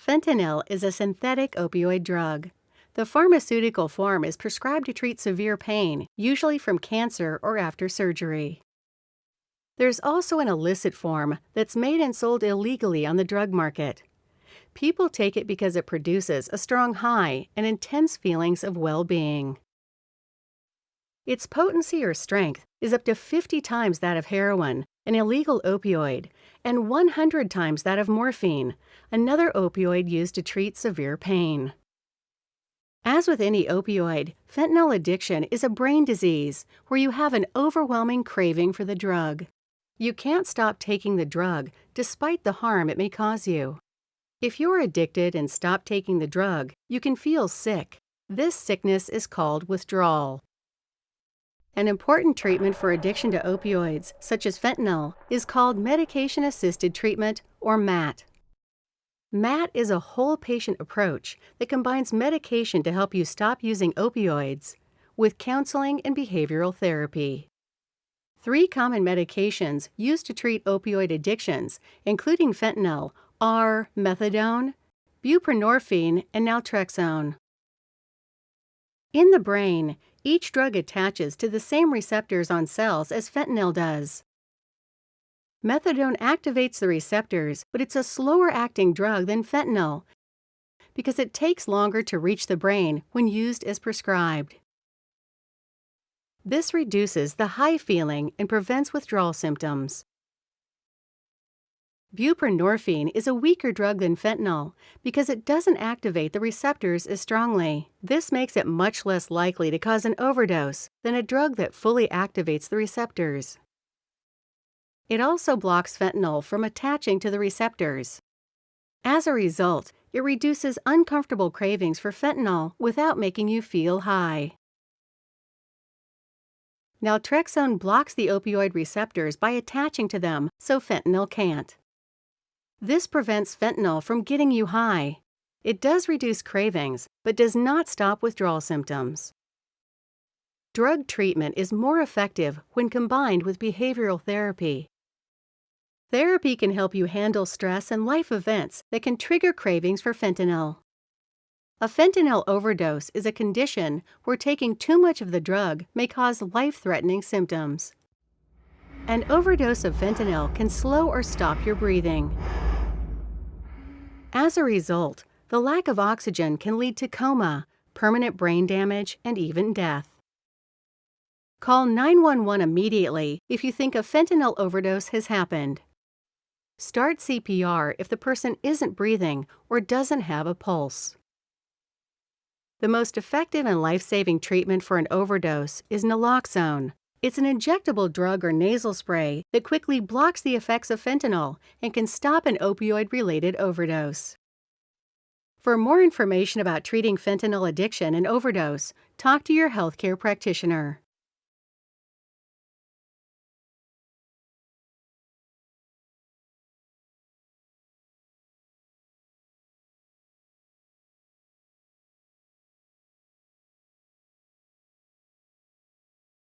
Fentanyl is a synthetic opioid drug. The pharmaceutical form is prescribed to treat severe pain, usually from cancer or after surgery. There's also an illicit form that's made and sold illegally on the drug market. People take it because it produces a strong high and intense feelings of well-being. Its potency or strength is up to 50 times that of heroin, an illegal opioid, and 100 times that of morphine, another opioid used to treat severe pain. As with any opioid, fentanyl addiction is a brain disease where you have an overwhelming craving for the drug. You can't stop taking the drug despite the harm it may cause you. If you're addicted and stop taking the drug, you can feel sick. This sickness is called withdrawal. An important treatment for addiction to opioids, such as fentanyl, is called medication-assisted treatment, or MAT. MAT is a whole-patient approach that combines medication to help you stop using opioids with counseling and behavioral therapy. 3 common medications used to treat opioid addictions, including fentanyl, are Methadone, Buprenorphine, and Naltrexone. In the brain, each drug attaches to the same receptors on cells as fentanyl does. Methadone activates the receptors, but it's a slower-acting drug than fentanyl because it takes longer to reach the brain when used as prescribed. This reduces the high feeling and prevents withdrawal symptoms. Buprenorphine is a weaker drug than fentanyl because it doesn't activate the receptors as strongly. This makes it much less likely to cause an overdose than a drug that fully activates the receptors. It also blocks fentanyl from attaching to the receptors. As a result, it reduces uncomfortable cravings for fentanyl without making you feel high. Naltrexone blocks the opioid receptors by attaching to them, so fentanyl can't. This prevents fentanyl from getting you high. It does reduce cravings, but does not stop withdrawal symptoms. Drug treatment is more effective when combined with behavioral therapy. Therapy can help you handle stress and life events that can trigger cravings for fentanyl. A fentanyl overdose is a condition where taking too much of the drug may cause life-threatening symptoms. An overdose of fentanyl can slow or stop your breathing. As a result, the lack of oxygen can lead to coma, permanent brain damage, and even death. Call 911 immediately if you think a fentanyl overdose has happened. Start CPR if the person isn't breathing or doesn't have a pulse. The most effective and life-saving treatment for an overdose is naloxone. It's an injectable drug or nasal spray that quickly blocks the effects of fentanyl and can stop an opioid-related overdose. For more information about treating fentanyl addiction and overdose, talk to your healthcare practitioner.